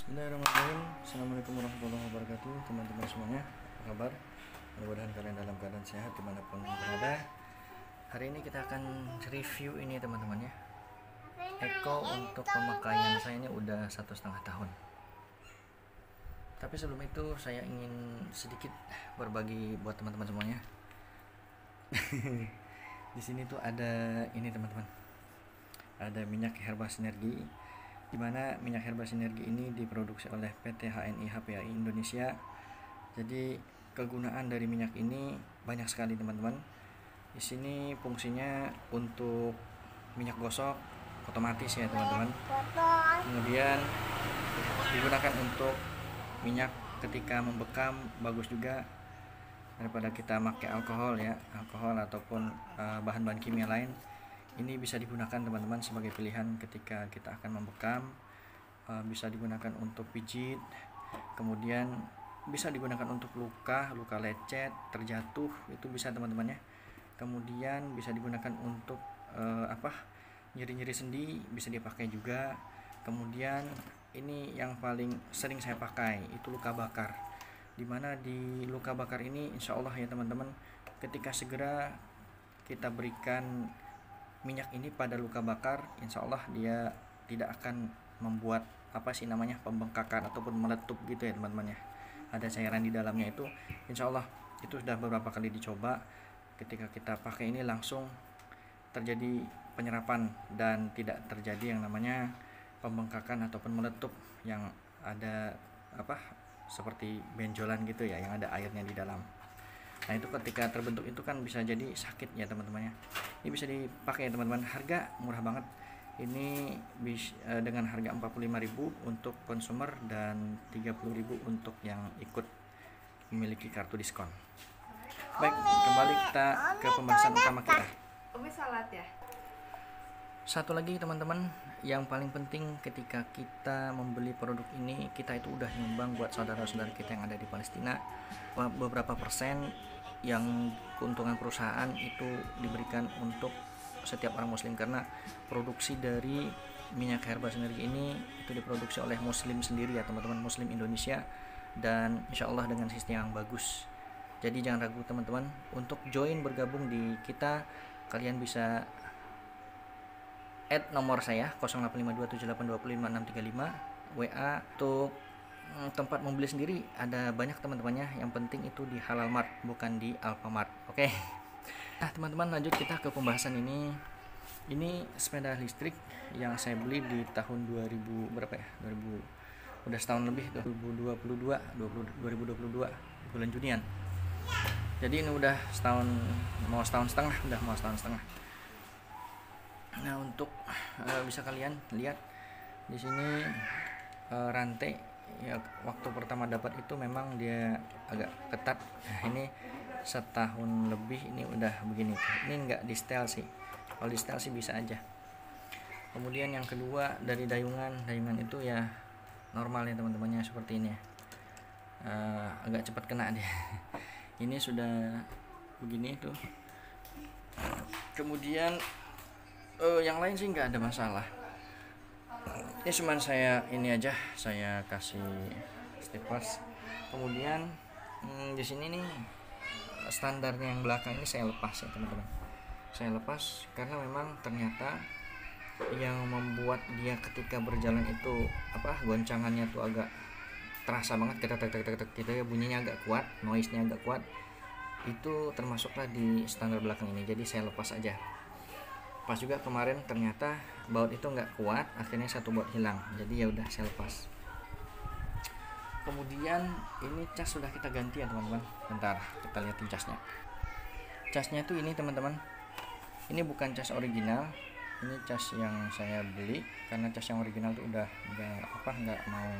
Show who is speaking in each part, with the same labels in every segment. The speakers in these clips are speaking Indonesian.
Speaker 1: Bismillahirrahmanirrahim. Assalamualaikum warahmatullahi wabarakatuh, teman-teman semuanya. Apa kabar? Mudah-mudahan kalian dalam keadaan sehat dimanapun berada. Hari ini kita akan review ini teman-teman ya. Eko untuk pemakaian saya ini udah 1,5 tahun. Tapi sebelum itu saya ingin sedikit berbagi buat teman-teman semuanya. Di sini tuh ada ini teman-teman. Ada minyak herba sinergi, di mana minyak herba sinergi ini diproduksi oleh PT HNI HPAI Indonesia. Jadi kegunaan dari minyak ini banyak sekali teman-teman. Di sini fungsinya untuk minyak gosok otomatis ya teman-teman. Kemudian digunakan untuk minyak ketika membekam, bagus juga daripada kita pakai alkohol ataupun bahan-bahan kimia lain. Ini bisa digunakan teman-teman sebagai pilihan ketika kita akan membekam, bisa digunakan untuk pijit, kemudian bisa digunakan untuk luka lecet, terjatuh, itu bisa teman-teman ya. Kemudian bisa digunakan untuk nyeri-nyeri sendi, bisa dipakai juga. Kemudian ini yang paling sering saya pakai itu luka bakar, dimana di luka bakar ini insya Allah ya teman-teman, ketika segera kita berikan minyak ini pada luka bakar, insya Allah dia tidak akan membuat pembengkakan ataupun meletup gitu ya teman-teman ya. Ada cairan di dalamnya itu, insya Allah itu sudah beberapa kali dicoba. Ketika kita pakai ini langsung terjadi penyerapan dan tidak terjadi yang namanya pembengkakan ataupun meletup yang ada seperti benjolan gitu ya, yang ada airnya di dalam. Nah itu ketika terbentuk itu kan bisa jadi sakit ya teman-teman ya. Ini bisa dipakai ya teman-teman, harga murah banget. Ini dengan harga 45.000 untuk konsumer dan 30.000 untuk yang ikut memiliki kartu diskon. Baik, kembali kita ke pembahasan utama kita.
Speaker 2: Umi salat ya.
Speaker 1: Satu lagi teman-teman, yang paling penting ketika kita membeli produk ini, kita itu udah nyumbang buat saudara-saudara kita yang ada di Palestina. Beberapa persen yang keuntungan perusahaan itu diberikan untuk setiap orang muslim, karena produksi dari minyak herba sinergi ini itu diproduksi oleh muslim sendiri ya teman-teman, muslim Indonesia, dan insya Allah dengan sistem yang bagus. Jadi jangan ragu teman-teman untuk join bergabung di kita. Kalian bisa add nomor saya 085278255635 WA untuk tempat membeli sendiri. Ada banyak teman-temannya, yang penting itu di Halal Mart bukan di Alfamart. Oke. Nah teman-teman, lanjut kita ke pembahasan ini. Ini sepeda listrik yang saya beli di tahun 2000 berapa ya, 2000, udah setahun lebih, 2022 bulan Junian. Jadi ini udah mau setahun setengah. Nah untuk bisa kalian lihat di sini rantai ya, waktu pertama dapat itu memang dia agak ketat. Nah ini setahun lebih ini udah begini. Ini enggak di setel sih, kalau di setel sih bisa aja. Kemudian yang kedua dari dayungan itu ya normal ya teman-temannya, seperti ini ya. Agak cepat kena dia. Ini sudah begini tuh. Kemudian yang lain sih nggak ada masalah. Ini cuman saya kasih stippers. Kemudian di sini nih standarnya yang belakang ini saya lepas ya teman-teman. Saya lepas karena memang ternyata yang membuat dia ketika berjalan itu goncangannya tuh agak terasa banget, gitu ya, bunyinya agak kuat, noise-nya agak kuat. Itu termasuklah di standar belakang ini. Jadi saya lepas aja. Pas juga kemarin ternyata baut itu nggak kuat, akhirnya satu baut hilang, jadi ya udah saya lepas. Kemudian ini cas sudah kita ganti ya teman-teman. Bentar kita lihatin casnya. Casnya tuh ini teman-teman, ini bukan cas original, ini cas yang saya beli karena cas yang original tuh udah nggak mau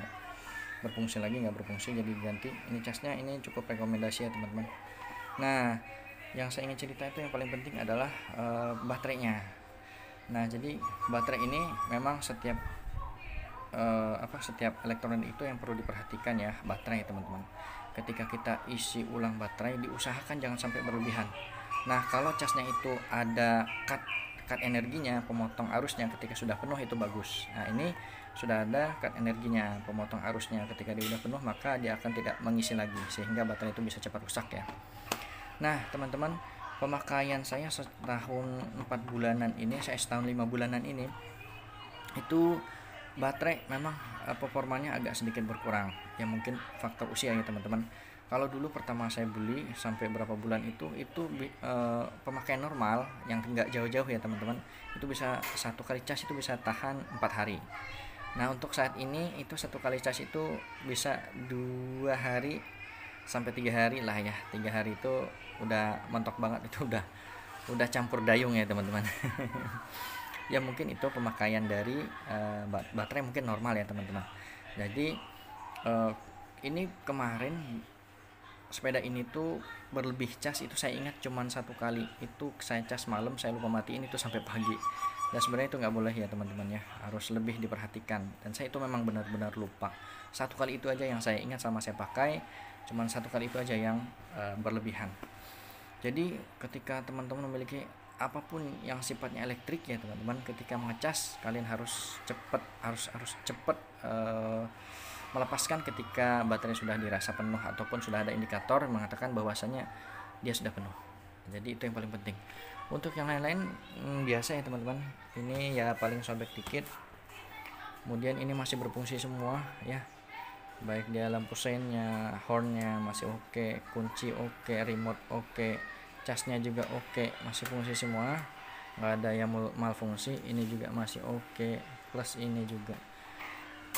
Speaker 1: berfungsi lagi, jadi diganti. Ini casnya ini cukup rekomendasi ya teman-teman. Nah yang saya ingin cerita itu yang paling penting adalah baterainya. Nah jadi baterai ini memang setiap elektronik itu yang perlu diperhatikan ya, baterai teman-teman. Ketika kita isi ulang baterai, diusahakan jangan sampai berlebihan. Nah kalau casnya itu ada cut energinya, pemotong arusnya ketika sudah penuh, itu bagus. Nah ini sudah ada cut energinya, pemotong arusnya. Ketika dia udah penuh maka dia akan tidak mengisi lagi, sehingga baterai itu bisa cepat rusak ya. Nah teman-teman, pemakaian saya setahun 4 bulanan ini, saya setahun 5 bulanan ini, itu baterai memang performanya agak sedikit berkurang ya, mungkin faktor usia ya teman-teman. Kalau dulu pertama saya beli sampai berapa bulan itu pemakaian normal yang nggak jauh-jauh ya teman-teman, itu bisa satu kali cas itu bisa tahan 4 hari. Nah untuk saat ini itu satu kali cas itu bisa 2 hari sampai 3 hari lah ya. 3 hari itu udah mentok banget, itu udah campur dayung ya teman-teman. Ya mungkin itu pemakaian dari baterai mungkin normal ya teman-teman. Jadi ini kemarin sepeda ini tuh berlebih cas, itu saya ingat cuman satu kali, itu saya cas malam, saya lupa matiin itu sampai pagi. Dan sebenarnya itu nggak boleh ya teman-teman ya, harus lebih diperhatikan. Dan saya itu memang benar-benar lupa. Satu kali itu aja yang saya ingat sama saya pakai, cuman satu kali itu aja yang berlebihan. Jadi ketika teman-teman memiliki apapun yang sifatnya elektrik ya teman-teman, ketika mengecas kalian harus cepat melepaskan ketika baterai sudah dirasa penuh ataupun sudah ada indikator mengatakan bahwasanya dia sudah penuh. Jadi itu yang paling penting. Untuk yang lain-lain biasa ya teman-teman, ini ya paling sobek dikit. Kemudian ini masih berfungsi semua ya, baik dia lampu seinnya, hornnya masih oke, kunci oke, remote oke, casnya juga oke, masih fungsi semua, nggak ada yang malfungsi. Ini juga masih oke, plus ini juga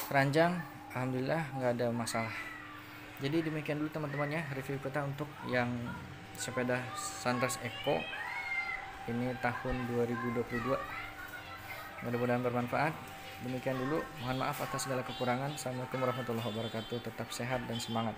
Speaker 1: keranjang alhamdulillah nggak ada masalah. Jadi demikian dulu teman-teman ya review kita untuk yang sepeda Sunrise Eco ini tahun 2022, mudah-mudahan bermanfaat. Demikian dulu, mohon maaf atas segala kekurangan. Assalamualaikum warahmatullahi wabarakatuh. Tetap sehat dan semangat.